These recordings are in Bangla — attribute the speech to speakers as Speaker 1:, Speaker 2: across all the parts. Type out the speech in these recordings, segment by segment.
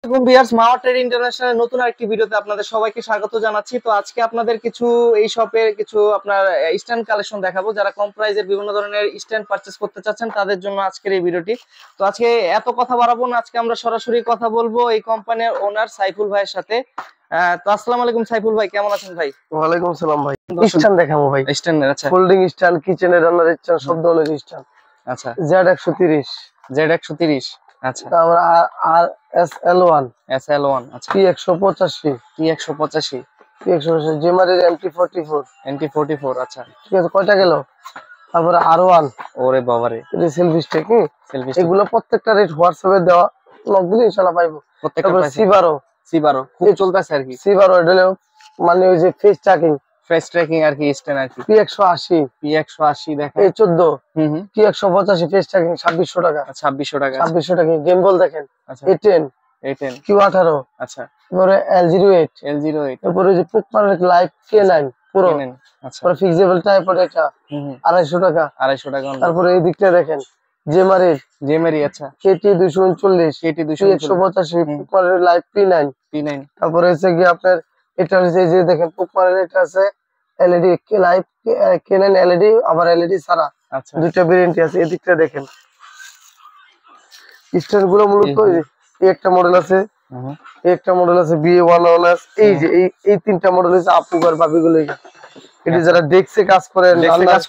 Speaker 1: ভিউয়ার্স মাওয়া ট্রেড ইন্টারন্যাশনাল নতুন আরেকটি ভিডিওতে আপনাদের সবাইকে স্বাগত জানাচ্ছি। তো আজকে আপনাদের কিছু এই শপের কিছু আপনার স্ট্যান্ড কালেকশন দেখাবো। যারা কম প্রাইসের বিভিন্ন ধরনের স্ট্যান্ড পারচেজ করতে চাচ্ছেন তাদের জন্য আজকের এই ভিডিওটি। তো আজকে এত কথা বাড়াবো না, আজকে আমরা সরাসরি কথা বলবো এই কোম্পানির ওনার সাইফুল ভাইয়ের সাথে। তো আসসালামু আলাইকুম সাইফুল ভাই, কেমন আছেন ভাই?
Speaker 2: ওয়ালাইকুম সালাম ভাই। স্ট্যান্ড দেখাবো ভাই।
Speaker 1: স্ট্যান্ড, আচ্ছা,
Speaker 2: ফোল্ডিং স্ট্যান্ড, কিচেনের রান্নার স্ট্যান্ড, সব ধরনের স্ট্যান্ড।
Speaker 1: আচ্ছা,
Speaker 2: Z130,
Speaker 1: Z130, আচ্ছা,
Speaker 2: তারপর আর SL1,
Speaker 1: SL1, আচ্ছা,
Speaker 2: T185,
Speaker 1: T185,
Speaker 2: জেমারের MT44,
Speaker 1: NT44, আচ্ছা,
Speaker 2: ঠিক আছে। কয়টা গেল? তারপরে R1,
Speaker 1: ওরে বাবারে,
Speaker 2: এটা সেলফি স্টিক।
Speaker 1: সেলফি
Speaker 2: এগুলো প্রত্যেকটা রেট হোয়াটসঅ্যাপে দেওয়া, লক দিলে ইনশাআল্লাহ পাইবো।
Speaker 1: প্রত্যেকটা
Speaker 2: তারপর
Speaker 1: প্রাইস
Speaker 2: C12
Speaker 1: খুব চলতেছে আর কি।
Speaker 2: C12 এটা হলো মানে ওই যে ফেস ট্র্যাকিং,
Speaker 1: ফেস ট্র্যাকিং আর কি, স্ট্যান্ড আর কি।
Speaker 2: P180
Speaker 1: দেখেন,
Speaker 2: A14,
Speaker 1: হুম,
Speaker 2: P185 ফেস ট্র্যাকিং 2600 টাকা,
Speaker 1: 2600 টাকা,
Speaker 2: 2600 টাকা। গেমবল দেখেন,
Speaker 1: আচ্ছা,
Speaker 2: A10,
Speaker 1: A10,
Speaker 2: Q18,
Speaker 1: আচ্ছা,
Speaker 2: তারপরে L08,
Speaker 1: L08,
Speaker 2: তারপরে যে পোকমারের লাইভ K9 পুরো,
Speaker 1: K9, আচ্ছা,
Speaker 2: তারপরে ফিক্সেবল টাইপের এটা
Speaker 1: হুম,
Speaker 2: 250 টাকা,
Speaker 1: 250 টাকা।
Speaker 2: তারপরে এই দিকটা দেখেন জেমারের
Speaker 1: জেমেরি, আচ্ছা,
Speaker 2: KT 239,
Speaker 1: KT 239,
Speaker 2: P185, পোকমারের live P9।
Speaker 1: P9,
Speaker 2: তারপরে হচ্ছে কি আপনার এটা হচ্ছে যে দেখেন পোকমারের এটা আছে এলইডি লাইভ K9 এলইডি, আবার এলইডি ছাড়া,
Speaker 1: আচ্ছা,
Speaker 2: দুইটা ভেরিয়েন্ট আছে। এই দিকটা দেখেন স্ট্যান্ড গুলো মূলত এই একটা মডেল আছে,
Speaker 1: হুম,
Speaker 2: এই একটা মডেল আছে BA1, এই যে এই তিনটা মডেল হচ্ছে আপুকার ভাবিগুলো। এটা যারা দেখছে কাজ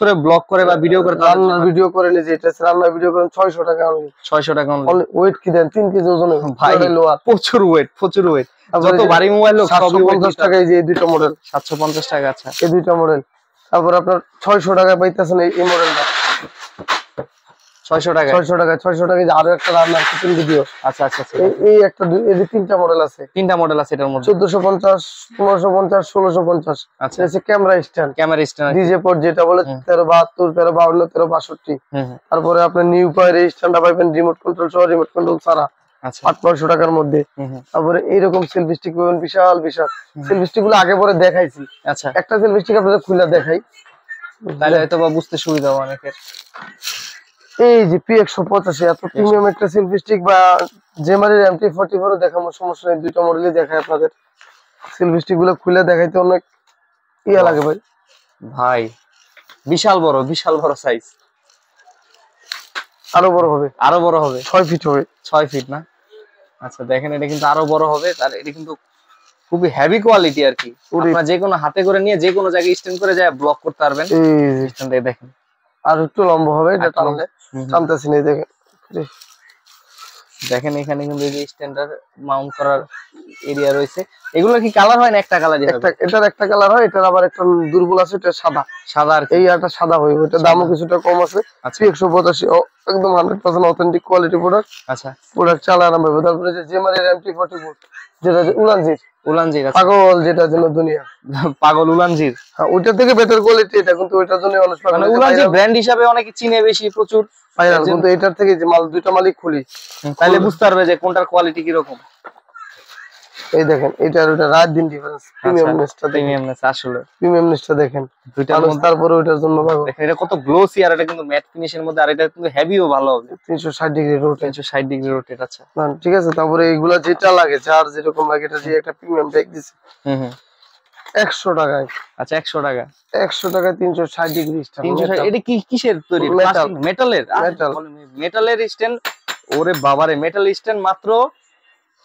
Speaker 2: করে
Speaker 1: ব্লগ করে বা ভিডিও করে,
Speaker 2: রান্নার ভিডিও করে নিজে, এটা রান্নার ভিডিও করেন 600 টাকা অনলি।
Speaker 1: 600 টাকা অনলি।
Speaker 2: ওয়েট কি দেন 3 কেজি ওজনে
Speaker 1: ভাই, প্রচুর ওয়েট, প্রচুর ওয়েট। যত ভারী মোবাইল হোক সবই
Speaker 2: 750 টাকা। এই যে এই দুটো মডেল
Speaker 1: 750 টাকা, আচ্ছা,
Speaker 2: এই দুটো মডেল। তারপর আপনার 600 টাকা পাইতেছেন এই মডেলটা,
Speaker 1: 600 টাকা,
Speaker 2: 600 টাকা। যে আরো একটা রান্নার কিচেন ভিডিও,
Speaker 1: আচ্ছা, আচ্ছা,
Speaker 2: এই একটা এই যে তিনটা মডেল আছে,
Speaker 1: তিনটা মডেল আছে এটার মধ্যে,
Speaker 2: 1450, 1550, 1650।
Speaker 1: আচ্ছা,
Speaker 2: এটা হচ্ছে camera stand,
Speaker 1: camera stand,
Speaker 2: DJ port যেটা বলে 1372, 1352, 1362। তারপরে আপনি নিউ পাওয়ার স্ট্যান্ডটা পাইবেন রিমোট কন্ট্রোল সহ, রিমোট কন্ট্রোল ছাড়া,
Speaker 1: আচ্ছা,
Speaker 2: 800 টাকার মধ্যে। তারপরে এইরকম সেলফি স্টিক পাবেন, বিশাল বিশাল সেলফি স্টিক গুলো আগে পরে দেখাইছি।
Speaker 1: আচ্ছা,
Speaker 2: একটা সেলফি স্টিক আপনাদের খুলে দেখাই,
Speaker 1: তাহলে হয়তো বা বুঝতে সুবিধা হবে অনেকের।
Speaker 2: এই যে P185 এত প্রিমিয়াম একটা সেলফি স্টিক, বা জেমারের MT44 দেখাবো, সমস্যা নেই, দুইটা মডেলই দেখায় আপনাদের। সেলফি স্টিক গুলো খুলে দেখাইতে অনেক ইয়া লাগে ভাই।
Speaker 1: ভাই বিশাল বড়, বিশাল বড় সাইজ,
Speaker 2: আরো বড় হবে,
Speaker 1: আরো বড় হবে,
Speaker 2: 6 ফিট হবে,
Speaker 1: 6 ফিট না? আচ্ছা, দেখেন এটা কিন্তু আরো বড় হবে। তার এটা কিন্তু খুবই হেভি কোয়ালিটি আর কি। আপনারা যে কোনো হাতে করে নিয়ে যে কোনো জায়গায় স্ট্যান্ড করে যায় ব্লক করতে পারবেন।
Speaker 2: এই
Speaker 1: স্ট্যান্ড দেখেন
Speaker 2: আর একটু লম্বা হবে, এটা টানলে টানতেছি না, দেখেন
Speaker 1: দেখেন এখানে কিন্তু এই যে স্ট্যান্ডার মাউন্ট করার এরিয়া রয়েছে। এগুলো কি কালার হয় না একটা কালার?
Speaker 2: এটার একটা কালার হয়, এটার আবার একটা দুর্বল আছে, এটা সাদা,
Speaker 1: সাদা আর
Speaker 2: এই একটা সাদা হয়, ওটা দামও কিছুটা কম আছে। 185 একদম 100% অথেন্টিক কোয়ালিটি প্রোডাক্ট।
Speaker 1: আচ্ছা,
Speaker 2: প্রোডাক্ট চালা আরাম হবে। তারপরে যে জেমারের MT44, যেটা উলানজির,
Speaker 1: পাগল,
Speaker 2: যেটার জন্য দুনিয়া
Speaker 1: পাগল উলানজির।
Speaker 2: হ্যাঁ, ওইটার থেকে বেটার কোয়ালিটি এটা, কিন্তু ওইটার জন্য মানুষ
Speaker 1: মানে উলানজির ব্র্যান্ড হিসাবে অনেকে চিনে বেশি, প্রচুর
Speaker 2: ভাইরাল। কিন্তু এটার থেকে যে মাল দুইটা মালিক খুলি,
Speaker 1: তাহলে বুঝতে পারবে যে কোনটার কোয়ালিটি কি রকম।
Speaker 2: এই দেখেন এটার ওটা রাত দিন ডিফারেন্স, প্রিমিয়ামনেসটা দেখেন,
Speaker 1: প্রিমিয়ামনেস, আসলে
Speaker 2: প্রিমিয়ামনেসটা দেখেন
Speaker 1: দুইটার মধ্যে।
Speaker 2: তারপরে ওইটার জন্য পাগল।
Speaker 1: দেখেন এটা কত গ্লোসি, আর এটা কিন্তু ম্যাট ফিনিশের মধ্যে, আর এটা কিন্তু হেভিও ভালো হবে।
Speaker 2: 360 ডিগ্রি রোটেট,
Speaker 1: 360 ডিগ্রি রোটেট, আচ্ছা,
Speaker 2: ঠিক আছে। তারপরে এইগুলা যেটা লাগে, যার যেরকম লাগে, এটা দিয়ে একটা প্রিমিয়াম ব্যাগ দিছে 100 টাকায়।
Speaker 1: আচ্ছা, 100 টাকা,
Speaker 2: 100 টাকায় 360 ডিগ্রি স্ট্যান্ড।
Speaker 1: 360। এটা কি কিসের তৈরি? মেটালের? মেটালের স্ট্যান্ড। ওরে বাবারে, মেটাল স্ট্যান্ড মাত্র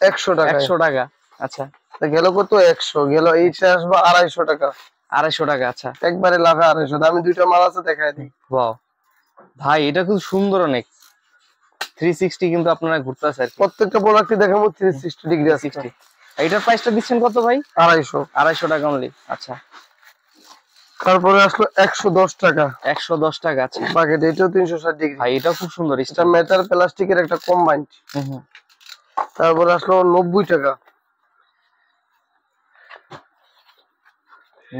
Speaker 2: 100 টাকা,
Speaker 1: 100 টাকা, আচ্ছা।
Speaker 2: গেল কত? 100 গেল, এইটা আসবে 250 টাকা,
Speaker 1: 250 টাকা, আচ্ছা,
Speaker 2: একবারে লাভে 250। আমি দুইটা মাল আছে দেখাই দিই।
Speaker 1: ওয়াও ভাই, এটা খুব সুন্দর, অনেক 360 কিন্তু আপনারা ঘুরতেছে আর কি।
Speaker 2: প্রত্যেকটা প্রোডাক্টই দেখাবো 360 ডিগ্রি আছে।
Speaker 1: এটার প্রাইসটা দিচ্ছেন কত ভাই?
Speaker 2: 250
Speaker 1: টাকা অনলি, আচ্ছা।
Speaker 2: তারপরে আসলো 110 টাকা,
Speaker 1: 110 টাকা, আচ্ছা।
Speaker 2: প্যাকেট, এটাও 360 ডিগ্রি
Speaker 1: ভাই এটাও খুব সুন্দর,
Speaker 2: এটা মেটাল প্লাস্টিকের একটা কম্বাইন্ড। তারপরে আসলো 90 টাকা,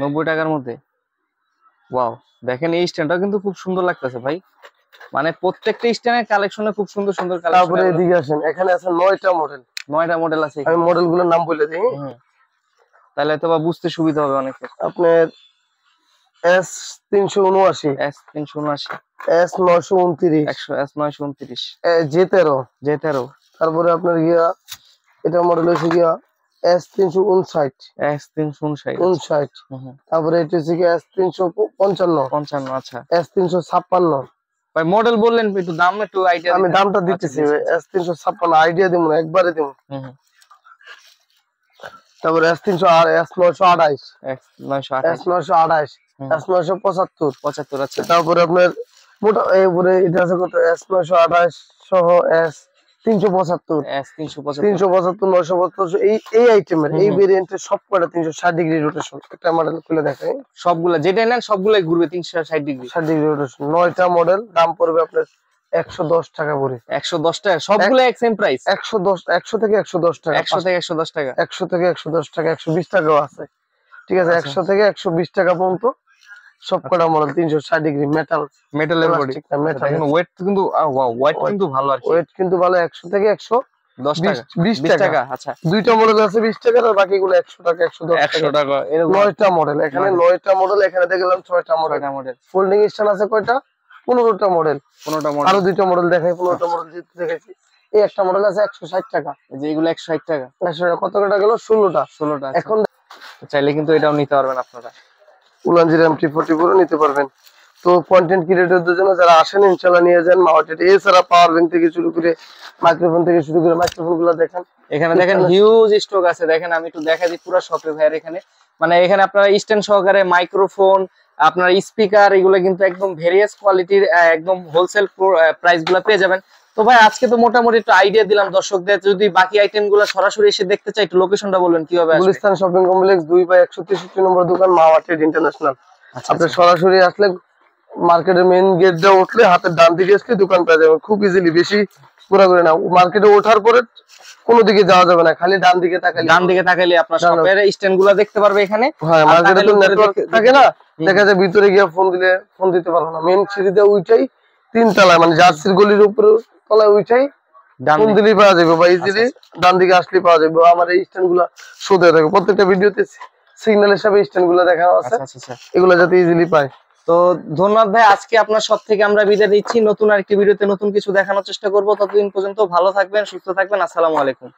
Speaker 1: 90 টাকার মধ্যে। ওয়াও, দেখেন এই স্ট্যান্ডটা কিন্তু খুব সুন্দর লাগতেছে ভাই। মানে প্রত্যেকটা স্ট্যান্ডের কালেকশনে খুব সুন্দর সুন্দর কালেকশন।
Speaker 2: তারপরে এদিকে আসেন, এখানে আছে 9টা মডেল,
Speaker 1: 9টা মডেল আছে।
Speaker 2: আমি মডেলগুলোর নাম বলে দিই,
Speaker 1: তাহলে তো বা বুঝতে সুবিধা হবে অনেকের।
Speaker 2: আপনার S379,
Speaker 1: S379,
Speaker 2: S929,
Speaker 1: S929,
Speaker 2: J13,
Speaker 1: J13,
Speaker 2: তারপরে আপনার গিয়া এটা মডেল হচ্ছে গিয়া S359
Speaker 1: S359।
Speaker 2: তারপরে এটা হচ্ছে গিয়া S355
Speaker 1: আচ্ছা
Speaker 2: S356
Speaker 1: ভাই, মডেল বললেন একটু, দাম একটু আইডিয়া
Speaker 2: আমি দামটা দিতেছি S356 আইডিয়া দিব না, একবারে দিব। তারপরে S928 S928 S975।
Speaker 1: আচ্ছা
Speaker 2: তারপরে আপনার মোটা এরপরে এটা আছে কত S928 সহ S375 375 975 এই আইটেমের এই ভেরিয়েন্টের সব কয়টা 360 ডিগ্রি রোটেশন। একটা মডেল খুলে দেখাই,
Speaker 1: সবগুলা যেটা নেন সবগুলাই ঘুরবে 360 ডিগ্রি।
Speaker 2: 60 ডিগ্রি রোটেশন 9টা মডেল, দাম পড়বে আপনার 110 টাকা করে।
Speaker 1: 110 টাকা সবগুলা এক সেম প্রাইস?
Speaker 2: 100 থেকে 110 টাকা,
Speaker 1: 100 থেকে 110 টাকা,
Speaker 2: 100 থেকে 110 টাকা, 120 টাকাও আছে, ঠিক আছে। 100 থেকে 120 টাকা পর্যন্ত সব কটা মডেল 360 ডিগ্রি
Speaker 1: মেটালের বডি। দেখেন ওয়েট কিন্তু ওয়াও, ওয়েট কিন্তু ভালো আর কি,
Speaker 2: ওয়েট কিন্তু ভালো। 100 থেকে
Speaker 1: 10 টাকা
Speaker 2: 20 টাকা।
Speaker 1: আচ্ছা
Speaker 2: দুইটা মডেল আছে 20 টাকা, আর বাকিগুলো 100 টাকা 110
Speaker 1: টাকা এরকম।
Speaker 2: 9টা মডেল এখানে, 9টা মডেল এখানে দেখলাম 6টা মডেল। ফোল্ডিং স্ট্যান্ড আছে কয়টা? 15টা মডেল। আরো দুইটা মডেল দেখাই, 15টা মডেল যেহেতু দেখাইছি। এই একটা মডেল আছে 160 টাকা,
Speaker 1: এই যে এগুলো 160 টাকা।
Speaker 2: 100 টাকা কত টাকা গেল? 16টা। এখন
Speaker 1: চাইলে কিন্তু এটাও নিতে পারবেন আপনারা,
Speaker 2: উলানজির MT44 নিতে পারবেন। তো কন্টেন্ট ক্রিয়েটরদের জন্য যারা আসেন ইনশাআল্লাহ নিয়ে যান মার্কেটে। এছাড়া পাওয়ার ব্যাংক থেকে শুরু করে মাইক্রোফোন থেকে শুরু করে, মাইক্রোফোনগুলো দেখেন
Speaker 1: এখানে দেখেন হিউজ স্টক আছে। দেখেন আমি একটু দেখা দিই পুরো শপে ভাইয়ের এখানে, মানে এখানে আপনারা স্ট্যান্ড সহকারে মাইক্রোফোন, আপনার স্পিকার, এগুলো কিন্তু একদম ভেরিয়াস কোয়ালিটির একদম হোলসেল প্রাইস গুলো পেয়ে যাবেন। তো ভাই আজকে তো মোটামুটি একটু আইডিয়া দিলাম দর্শকদের, যদি বাকি আইটেম গুলো সরাসরি এসে দেখতে চাই একটু লোকেশনটা বলবেন কিভাবে আসবে?
Speaker 2: গুলিস্তান শপিং কমপ্লেক্স 2/163 নম্বর দোকান, মাওয়া ট্রেড ইন্টারন্যাশনাল। আপনি সরাসরি আসলে মার্কেটের মেইন গেট দিয়ে উঠলে হাতের ডান দিকে আসলে দোকান পেয়ে যাবেন খুব ইজিলি। বেশি ঘোরাঘুরি না, মার্কেটে ওঠার পরে কোনো দিকে যাওয়া যাবে না, খালি ডান দিকে তাকালে
Speaker 1: আপনার শপের স্ট্যান্ড গুলো দেখতে পারবে এখানে।
Speaker 2: হ্যাঁ, মার্কেটে তো নেটওয়ার্ক থাকে না, দেখা যায় ভিতরে গিয়ে ফোন দিতে পারবো না। মেইন সিঁড়িতে উঠাই 3 তলায়, মানে জার্সির গলির উপরে তলায় উঠাই ফোন দিলেই পাওয়া যাবে, বা ইজিলি ডান দিকে আসলে পাওয়া যাবে। আমার এই স্ট্যান্ড গুলা শো দেওয়া থাকে প্রত্যেকটা ভিডিওতে, সিগন্যাল হিসাবে স্ট্যান্ড গুলা দেখানো আছে, এগুলো যাতে ইজিলি পায়।
Speaker 1: তো ধন্যবাদ ভাই, আজকে আপনার সব থেকে আমরা বিদায় দিচ্ছি। নতুন আরেকটি ভিডিওতে নতুন কিছু দেখানোর চেষ্টা করবো। ততদিন পর্যন্ত ভালো থাকবেন, সুস্থ থাকবেন। আসসালামু আলাইকুম।